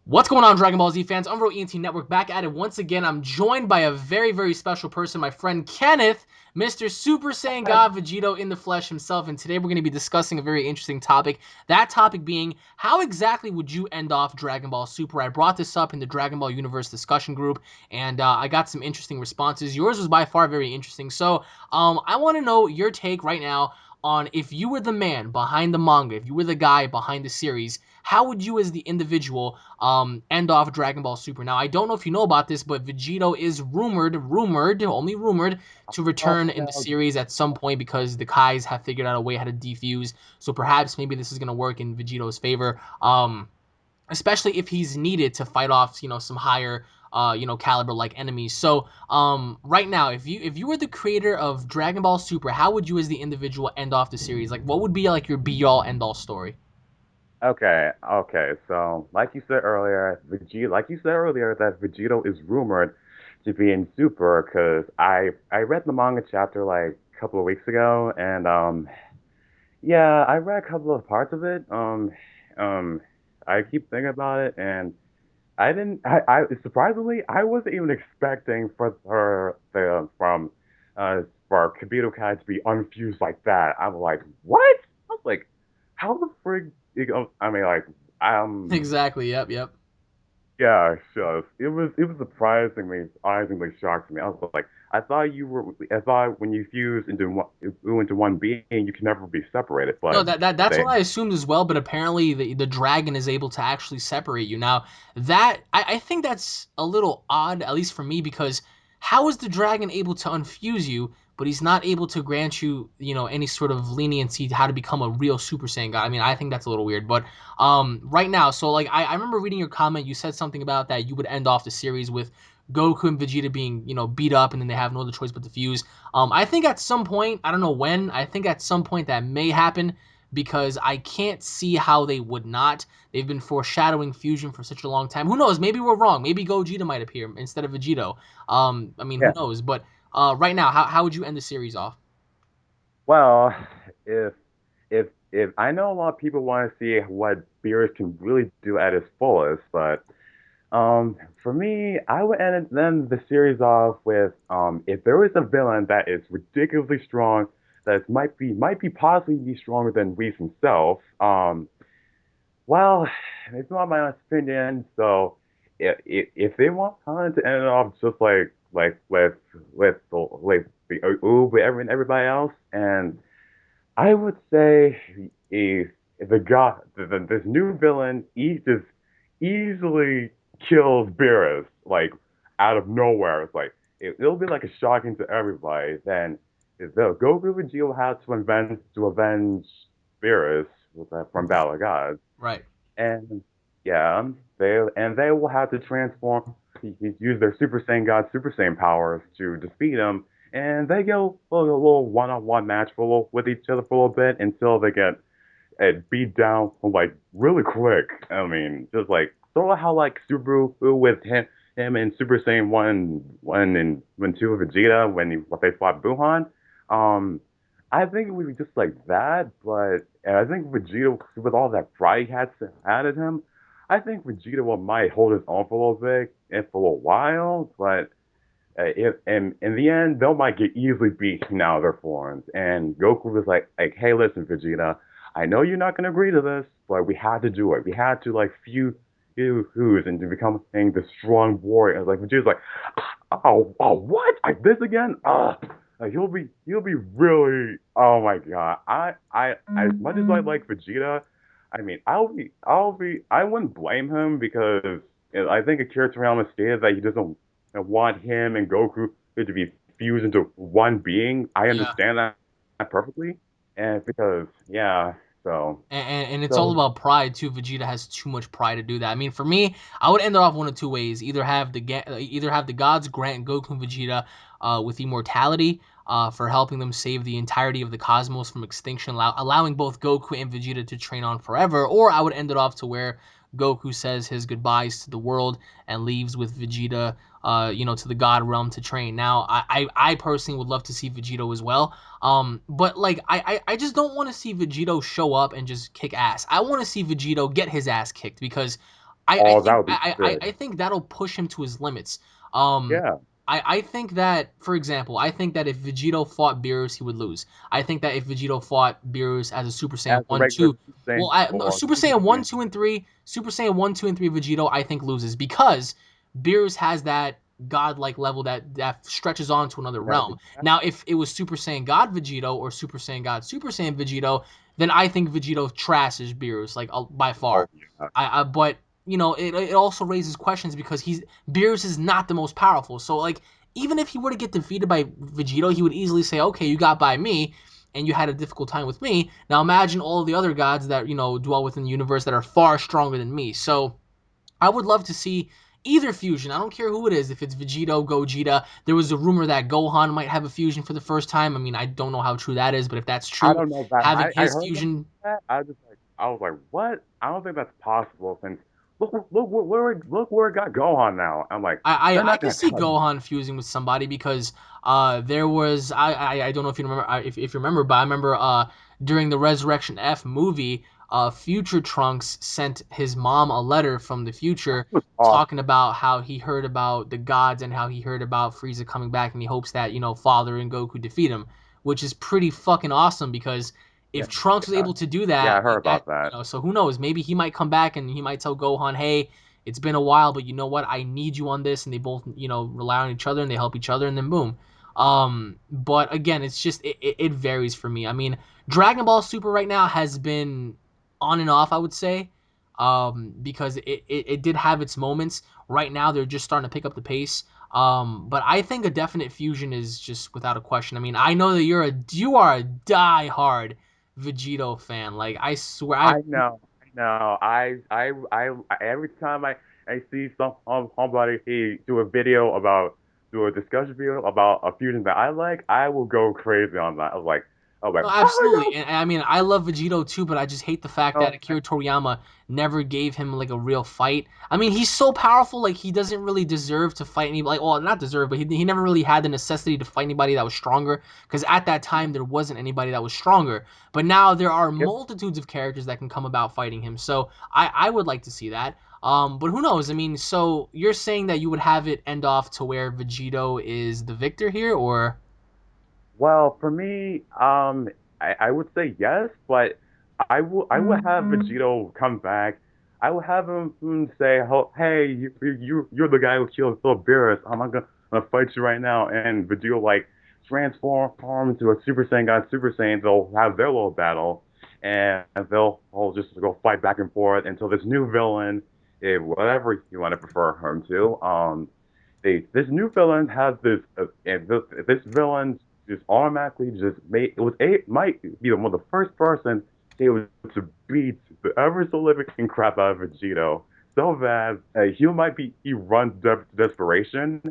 What's going on, Dragon Ball Z fans? UnrealEnt Network back at it once again. I'm joined by a very, very special person, my friend Kenneth, Mr. Super Saiyan God Vegito in the flesh himself. And today we're going to be discussing a very interesting topic. That topic being, how exactly would you end off Dragon Ball Super? I brought this up in the Dragon Ball Universe discussion group, and I got some interesting responses. Yours was by far very interesting. So I want to know your take right now on if you were the man behind the manga, if you were the guy behind the series, how would you as the individual end off Dragon Ball Super? Now, I don't know if you know about this, but Vegito is only rumored, to Oh, return in the no. series at some point because the Kais have figured out a way how to defuse. So perhaps maybe this is going to work in Vegito's favor. Especially if he's needed to fight off, some higher, caliber like enemies. So, right now, if you were the creator of Dragon Ball Super, how would you as the individual end off the series? Like, what would be like your be all end all story? Okay. So, like you said earlier, that Vegito is rumored to be in Super because I read the manga chapter like a couple of weeks ago, and yeah, I read a couple of parts of it. Um, I keep thinking about it, and I didn't. I surprisingly, I wasn't even expecting for Kibito Kai to be unfused like that. I'm like, what? I was like, how the frig? I mean, like, um, Exactly. Yep. Yep. yeah, sure. It was surprisingly shocked me. I was like, I thought when you fuse into one being, you can never be separated. No, But that's they, what I assumed as well, but apparently the dragon is able to actually separate you. Now, I think that's a little odd, at least for me, because how is the dragon able to unfuse you, but he's not able to grant you, any sort of leniency to how to become a real Super Saiyan God? I mean, I think that's a little weird. But right now, so like I remember reading your comment, you said something about that you would end off the series with Goku and Vegeta being, beat up and then they have no other choice but to fuse. I think at some point, I don't know when, I think at some point that may happen because I can't see how they would not. They've been foreshadowing fusion for such a long time. Who knows? Maybe we're wrong. Maybe Gogeta might appear instead of Vegito. I mean, who yeah. knows? But right now, how would you end the series off? Well, if if I know a lot of people want to see what Beerus can really do at his fullest, but for me, I would end the series off with if there is a villain that is ridiculously strong, that might be possibly be stronger than Whis himself. Well, it's not my honest opinion. So if they want Han to end it off just like with the Oob and everybody else, and I would say if this new villain just easily kills Beerus like out of nowhere. It's like it'll be like a shocking to everybody. Then the Goku Vegeta will have to avenge Beerus from Battle of Gods. Right. And yeah, they will have to transform, use their Super Saiyan God Super Saiyan powers to defeat him. And they go a little one-on-one match with each other for a little bit until they get beat down like really quick. I mean, just like sort of how like Subaru with him and Super Saiyan one and when two of Vegeta when they fought Buhan. Um, I think it would be just like that, but I think Vegeta with all that pride he had in him, I think Vegeta might hold his own for a little bit and for a little while, but. In the end, they might get easily beaten out of their forms. And Goku was like, hey, listen, Vegeta, I know you're not gonna agree to this, but we had to do it. We had to like fuse and to become the strong warrior. And like Vegeta's like, oh, what? Like this again? Like, he'll be really. Oh my God. As much as I like Vegeta, I mean, I wouldn't blame him because I think a character realm stated that he doesn't want him and Goku to be fused into one being. I Yeah. understand that perfectly, and because yeah, so And it's all so about pride too. Vegeta has too much pride to do that. I mean, for me, I would end it off one of two ways. Either have the gods grant Goku and Vegeta with immortality for helping them save the entirety of the cosmos from extinction, allowing both Goku and Vegeta to train on forever. Or I would end it off to where Goku says his goodbyes to the world and leaves with Vegeta, to the God realm to train. Now, I personally would love to see Vegito as well. But like I just don't want to see Vegito show up and just kick ass. I want to see Vegito get his ass kicked because I Oh, that think would be I sick. think that'll push him to his limits. Um, Yeah, I think that, for example, I think that if Vegito fought Beerus, he would lose. I think that if Vegito fought Beerus as a Super Saiyan as a one, regular 2, Super well, Saiyan no, or Super Super Saiyan 1, Saiyan. 2, and 3, Super Saiyan 1, 2, and 3 Vegito, I think loses because Beerus has that godlike level that stretches on to another Yeah, realm. Now, if it was Super Saiyan God Vegito or Super Saiyan God Super Saiyan Vegito, then I think Vegito trashes Beerus like by far. oh yeah. But it also raises questions because Beerus is not the most powerful. So like even if he were to get defeated by Vegito, he would easily say, "Okay, you got by me, and you had a difficult time with me. Now imagine all of the other gods that dwell within the universe that are far stronger than me." So I would love to see either fusion. I don't care who it is. If it's Vegito, Gogeta, there was a rumor that Gohan might have a fusion for the first time. I mean, I don't know how true that is, but if that's I true, don't know that. having I his heard about fusion. that. I was like, what? I don't think that's possible since look where it got Gohan now. I'm like, they're I not could gonna see touch. Gohan fusing with somebody because there was I don't know if you remember if you remember, but I remember during the Resurrection F movie, Future Trunks sent his mom a letter from the future It was awesome. talking about how he heard about the gods and how he heard about Frieza coming back and he hopes that Father and Goku defeat him, which is pretty fucking awesome because Yeah, if Trunks was yeah, able to do yeah. I that, heard like that, about that. so who knows? Maybe he might come back and he might tell Gohan, "Hey, it's been a while, but you know what? I need you on this," and they both, rely on each other and they help each other, and then boom. But again, it's just it varies for me. I mean, Dragon Ball Super right now has been on and off, I would say, because it did have its moments. Right now, they're just starting to pick up the pace. But I think a definite fusion is just without a question. I mean, I know that you are a die-hard Vegito fan. Like I swear, I I know, I know. Every time I see somebody do a video about do a discussion video about a fusion that I like, I will go crazy on that. I was like, No, oh absolutely. And I mean, I love Vegito too, but I just hate the fact that no, Akira Toriyama never gave him like a real fight. I mean, he's so powerful, like he doesn't really deserve to fight anybody. Like, well, not deserve, but he never really had the necessity to fight anybody that was stronger. Because at that time, there wasn't anybody that was stronger. But now there are no. multitudes of characters that can come about fighting him. So I would like to see that. But who knows? I mean, so you're saying that you would have it end off to where Vegito is the victor here, or Well, for me, I would say yes, but I will have Vegito come back. I will have him say, "Hey, you're the guy who killed Phil Beerus. I'm gonna fight you right now." And Vegito like transform into a Super Saiyan God, Super Saiyan. They'll have their little battle, and they'll all just go fight back and forth until this new villain, whatever you want to prefer him to. This new villain has and this villain just automatically just made it was a might be one of the first person able to beat the ever so living crap out of Vegito so bad he might be he runs to desperation.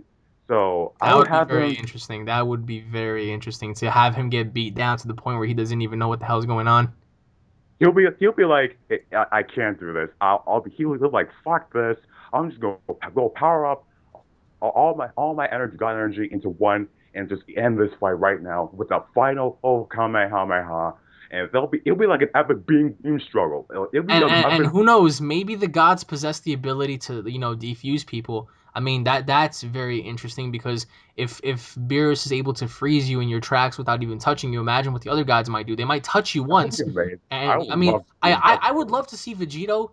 So I that would would be have very him. interesting. That would be very interesting to have him get beat down to the point where he doesn't even know what the hell's going on. He'll be like I can't do this. I'll be he'll be like fuck this. I'm just gonna go power up all my energy, God energy into one and just end this fight right now with a final Kamehameha. And it'll be like an epic beam struggle. It'll be And, an and and epic. who knows? Maybe the gods possess the ability to defuse people. I mean that's very interesting because if Beerus is able to freeze you in your tracks without even touching you, imagine what the other gods might do. They might touch you That would be once, amazing. I and I would mean love to see that. I would love to see Vegito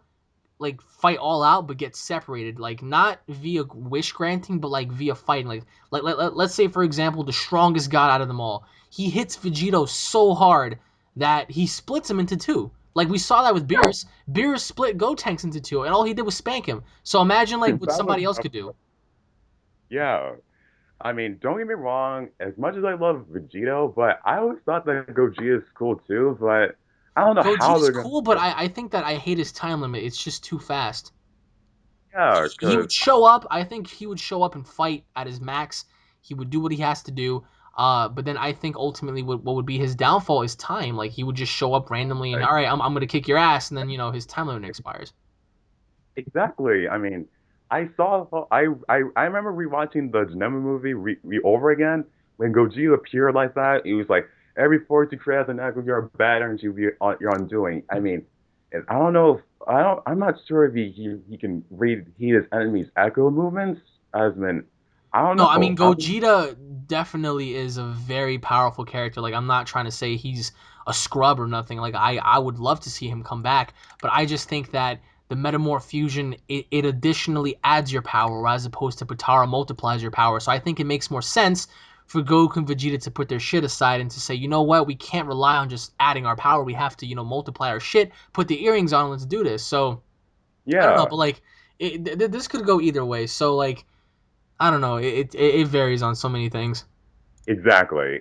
like fight all out but get separated, like not via wish granting but like via fighting, let's say for example the strongest god out of them all, he hits Vegito so hard that he splits him into two, like we saw that with Yeah, Beerus split Gotenks into two and all he did was spank him. So imagine like what that would. somebody else could do. Yeah. I mean, don't get me wrong. As much as I love Vegito, but I always thought that Gogeta is cool too. But I don't know how Gogeta's they're gonna. cool, but I think that I hate his time limit. It's just too fast. Yeah, He because would show up. I think he would show up and fight at his max. He would do what he has to do. But then I think ultimately what would be his downfall is time. Like he would just show up randomly and all right, I'm gonna kick your ass, and then his time limit expires. exactly. I mean, I remember rewatching the Genema movie over again when Gogeta appeared like that. It was like every force you create as an act of your bad energy you're undoing. I mean, And I don't know if I don't. I'm not sure if he can read his enemy's echo movements. As in, I don't No, I mean know. Gogeta definitely is a very powerful character. Like I'm not trying to say he's a scrub or nothing. Like I would love to see him come back, but I just think that the Metamorph fusion it additionally adds your power as opposed to Potara multiplies your power. So I think it makes more sense for Goku and Vegeta to put their shit aside and to say, you know what, we can't rely on just adding our power. We have to, multiply our shit, put the earrings on, let's do this. So I don't know, Yeah, but like this could go either way. So like I don't know. It varies on so many things. exactly.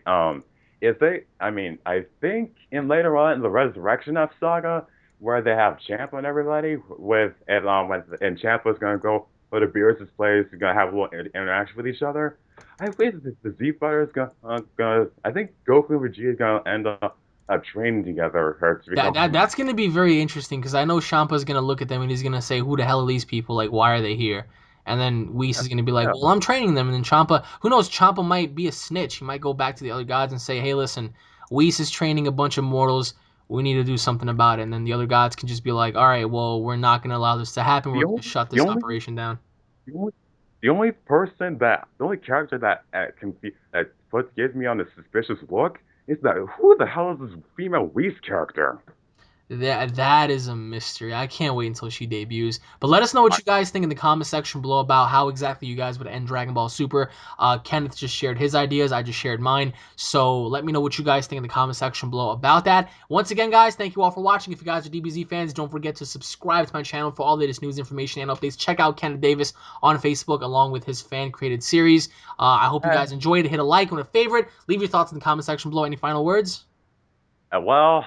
If they, I mean, I think in later on in the Resurrection F saga, where they have Champa and everybody when Champa's gonna go to Beerus' place, he's gonna have a little interaction with each other. I think the Z Fighter is gonna. I think Goku and Vegeta is gonna end up training together her to become. That's gonna be very interesting because I know Shampa's gonna look at them and he's gonna say, "Who the hell are these people? Like, why are they here?" And then Whis Yeah, is gonna be like, yeah. "Well, I'm training them." And then Champa, who knows? Champa might be a snitch. He might go back to the other gods and say, "Hey, listen, Whis is training a bunch of mortals. We need to do something about it." And then the other gods can just be like, "All right, well, we're not gonna allow this to happen. We're The gonna only, shut the this only, operation down." the only, the only character that that puts gives me on a suspicious look is that who the hell is this female Whis character? That is a mystery. I can't wait until she debuts. But let us know what I, you guys think in the comment section below about how exactly you guys would end Dragon Ball Super. Kenneth just shared his ideas. I just shared mine. So let me know what you guys think in the comment section below about that. Once again, guys, thank you all for watching. If you guys are DBZ fans, don't forget to subscribe to my channel for all the latest news, information, and updates. Check out Kenneth Davis on Facebook along with his fan-created series. I hope you guys enjoyed it. Hit a like and a favorite. Leave your thoughts in the comment section below. Any final words? well,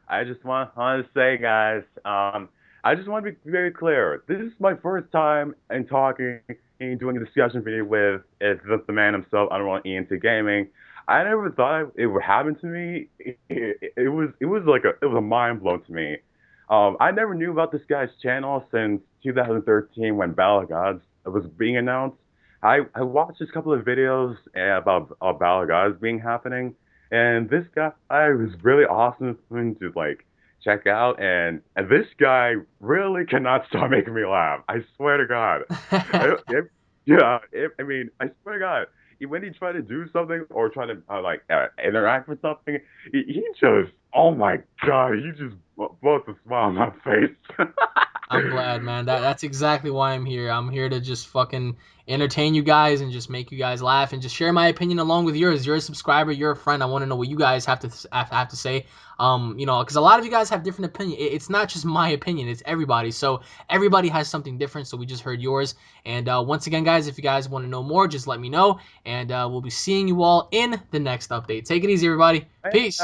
I just want to say, guys, I just want to be very clear. This is my first time in talking and doing a discussion video with the man himself, UnrealStudioEnt Gaming. I never thought it would happen to me. It was a mind blow to me. I never knew about this guy's channel since 2013 when Battle of Gods was being announced. I watched a couple of videos about Battle of Gods being happening. And this guy was really awesome to like check out, and this guy really cannot stop making me laugh. I swear to God. Yeah, I mean, I swear to God, when he tried to do something or try to interact with something, he just, oh my God, he just brought a smile on my face. I'm glad, man. That's exactly why I'm here. I'm here to just fucking entertain you guys and just make you guys laugh and just share my opinion along with yours. You're a subscriber, you're a friend. I want to know what you guys have to say. Because a lot of you guys have different opinion. It's not just my opinion; it's everybody. So everybody has something different. So we just heard yours. And once again, guys, if you guys want to know more, just let me know, and we'll be seeing you all in the next update. Take it easy, everybody. Hey, Peace.